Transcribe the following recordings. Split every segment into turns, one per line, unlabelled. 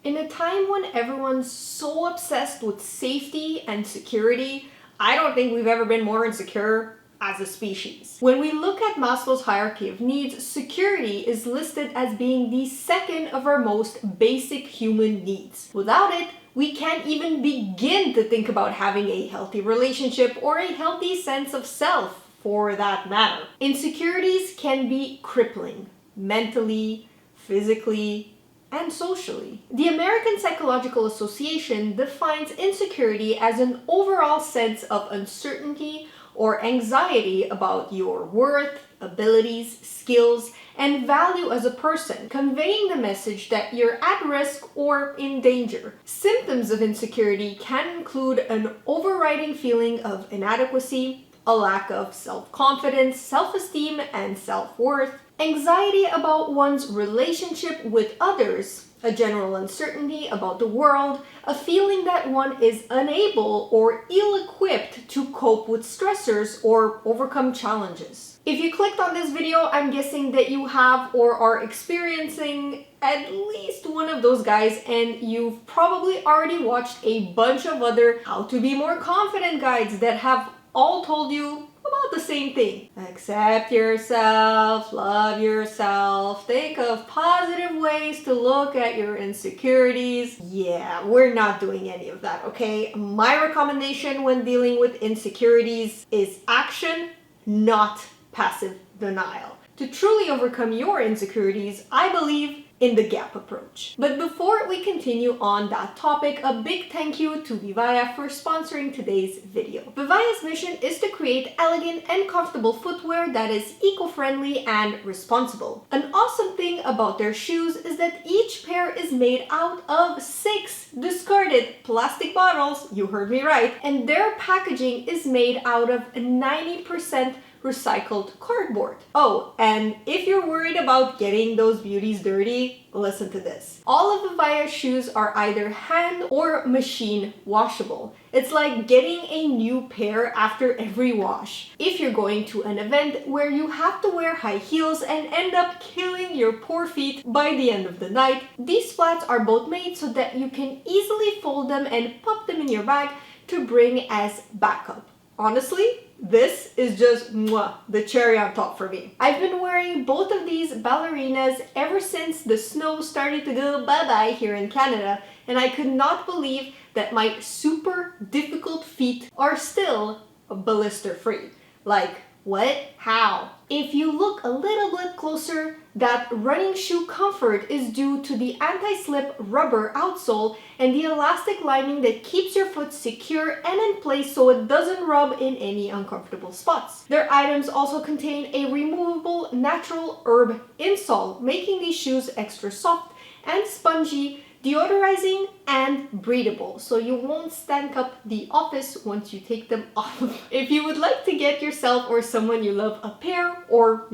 In a time when everyone's so obsessed with safety and security, I don't think we've ever been more insecure as a species. When we look at Maslow's hierarchy of needs, security is listed as being the second of our most basic human needs. Without it, we can't even begin to think about having a healthy relationship or a healthy sense of self, for that matter. Insecurities can be crippling, mentally, physically, and socially. The American Psychological Association defines insecurity as an overall sense of uncertainty or anxiety about your worth, abilities, skills, and value as a person, conveying the message that you're at risk or in danger. Symptoms of insecurity can include an overriding feeling of inadequacy, a lack of self-confidence, self-esteem, and self-worth, anxiety about one's relationship with others, a general uncertainty about the world, a feeling that one is unable or ill-equipped to cope with stressors or overcome challenges. If you clicked on this video, I'm guessing that you have or are experiencing at least one of those guys, and you've probably already watched a bunch of other how to be more confident guides that have all told you about the same thing. Accept yourself, love yourself, think of positive ways to look at your insecurities. Yeah, we're not doing any of that, okay? My recommendation when dealing with insecurities is action, not passive denial. To truly overcome your insecurities, I believe in the G.A.P approach. But before we continue on that topic, a big thank you to Vivaia for sponsoring today's video. Vivaia's mission is to create elegant and comfortable footwear that is eco-friendly and responsible. An awesome thing about their shoes is that each pair is made out of 6 discarded plastic bottles, you heard me right, and their packaging is made out of 90% recycled cardboard. Oh, and if you're worried about getting those beauties dirty, listen to this. All of Vivaia's shoes are either hand or machine washable. It's like getting a new pair after every wash. If you're going to an event where you have to wear high heels and end up killing your poor feet by the end of the night, these flats are both made so that you can easily fold them and pop them in your bag to bring as backup. Honestly, this is just the cherry on top for me. I've been wearing both of these ballerinas ever since the snow started to go bye-bye here in Canada, and I could not believe that my super difficult feet are still blister-free. Like, what? How? If you look a little bit closer, that running shoe comfort is due to the anti-slip rubber outsole and the elastic lining that keeps your foot secure and in place so it doesn't rub in any uncomfortable spots. Their items also contain a removable natural herb insole, making these shoes extra soft and spongy, deodorizing and breathable, so you won't stank up the office once you take them off. If you would like to get yourself or someone you love a pair, or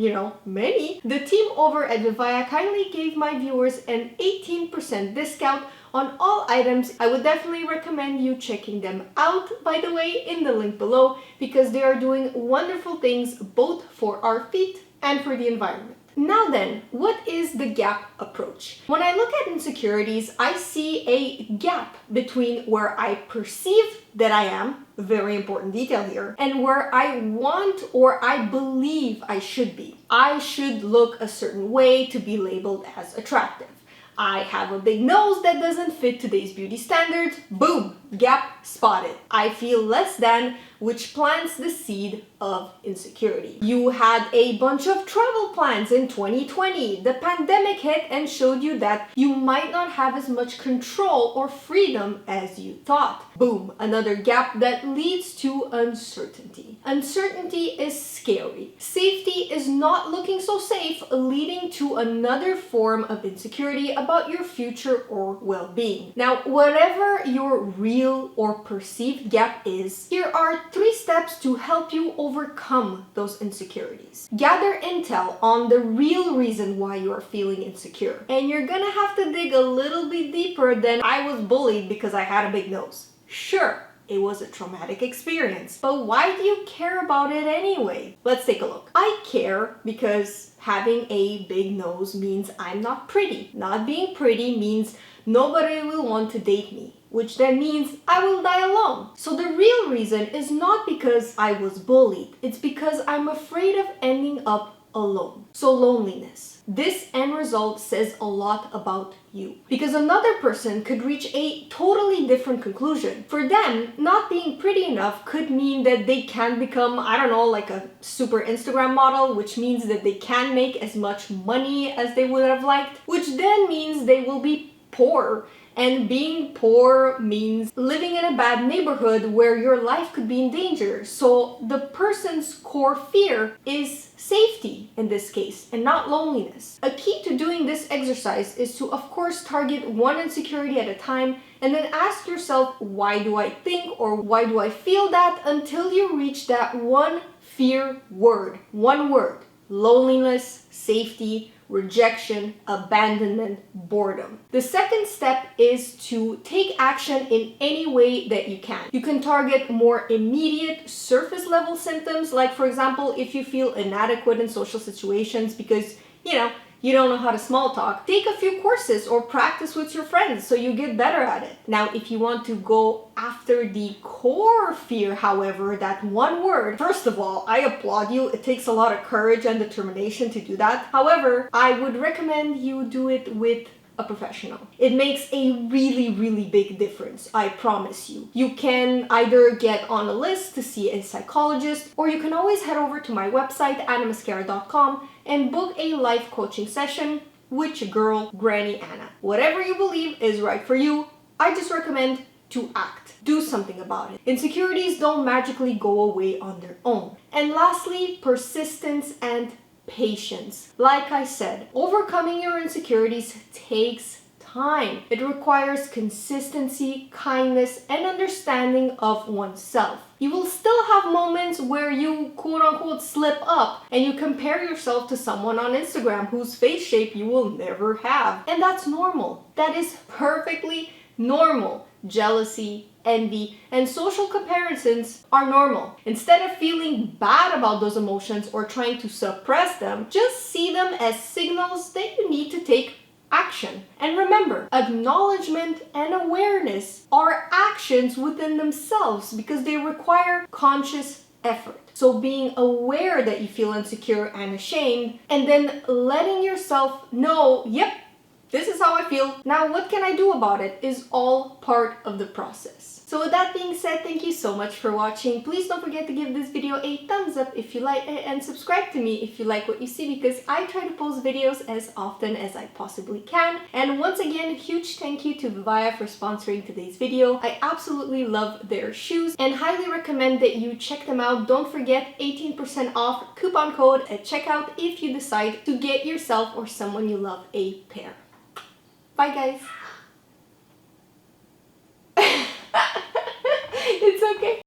many, the team over at Vivaia kindly gave my viewers an 18% discount on all items. I would definitely recommend you checking them out, by the way, in the link below, because they are doing wonderful things both for our feet and for the environment. Now then, what is the G.A.P approach? When I look at insecurities, I see a gap between where I perceive that I am, very important detail here, and where I want or I believe I should be. I should look a certain way to be labeled as attractive. I have a big nose that doesn't fit today's beauty standards. Boom! G.A.P spotted. I feel less than, which plants the seed of insecurity. You had a bunch of travel plans in 2020. The pandemic hit and showed you that you might not have as much control or freedom as you thought. Boom! Another gap that leads to uncertainty. Uncertainty is scary. Safety is not looking so safe, leading to another form of insecurity about your future or well-being. Now, whatever your real or perceived gap is, here are 3 steps to help you overcome those insecurities. Gather intel on the real reason why you are feeling insecure. And you're gonna have to dig a little bit deeper than I was bullied because I had a big nose. Sure, it was a traumatic experience, but why do you care about it anyway? Let's take a look. I care because having a big nose means I'm not pretty. Not being pretty means nobody will want to date me, which then means I will die alone. So the real reason is not because I was bullied, it's because I'm afraid of ending up alone. So loneliness. This end result says a lot about you, because another person could reach a totally different conclusion. For them, not being pretty enough could mean that they can become, I don't know, like a super Instagram model, which means that they can make as much money as they would have liked, which then means they will be poor. And being poor means living in a bad neighborhood where your life could be in danger. So the person's core fear is safety in this case, and not loneliness. A key to doing this exercise is to, of course, target one insecurity at a time, and then ask yourself, why do I think or why do I feel that, until you reach that one fear word. One word: loneliness, safety, rejection, abandonment, boredom. The second step is to take action in any way that you can. You can target more immediate surface level symptoms, like for example, if you feel inadequate in social situations because, you don't know how to small talk, take a few courses or practice with your friends so you get better at it. Now, if you want to go after the core fear, however, that one word, first of all, I applaud you. It takes a lot of courage and determination to do that. However, I would recommend you do it with a professional. It makes a really, really big difference, I promise you. You can either get on a list to see a psychologist, or you can always head over to my website, anamascara.com, and book a life coaching session with your girl, Granny Anna. Whatever you believe is right for you, I just recommend to act. Do something about it. Insecurities don't magically go away on their own. And lastly, persistence and patience. Like I said, overcoming your insecurities takes time. It requires consistency, kindness, and understanding of oneself. You will still have moments where you quote-unquote slip up and you compare yourself to someone on Instagram whose face shape you will never have. And that's normal. That is perfectly normal. Jealousy, envy, and social comparisons are normal. Instead of feeling bad about those emotions or trying to suppress them, just see them as signals that you need to take action. And remember, acknowledgement and awareness are actions within themselves because they require conscious effort. So being aware that you feel insecure and ashamed, and then letting yourself know, yep, this is how I feel. Now, what can I do about it is all part of the process. So with that being said, thank you so much for watching. Please don't forget to give this video a thumbs up if you like it, and subscribe to me if you like what you see, because I try to post videos as often as I possibly can. And once again, huge thank you to Vivaia for sponsoring today's video. I absolutely love their shoes and highly recommend that you check them out. Don't forget 18% off coupon code at checkout if you decide to get yourself or someone you love a pair. Bye guys. It's okay.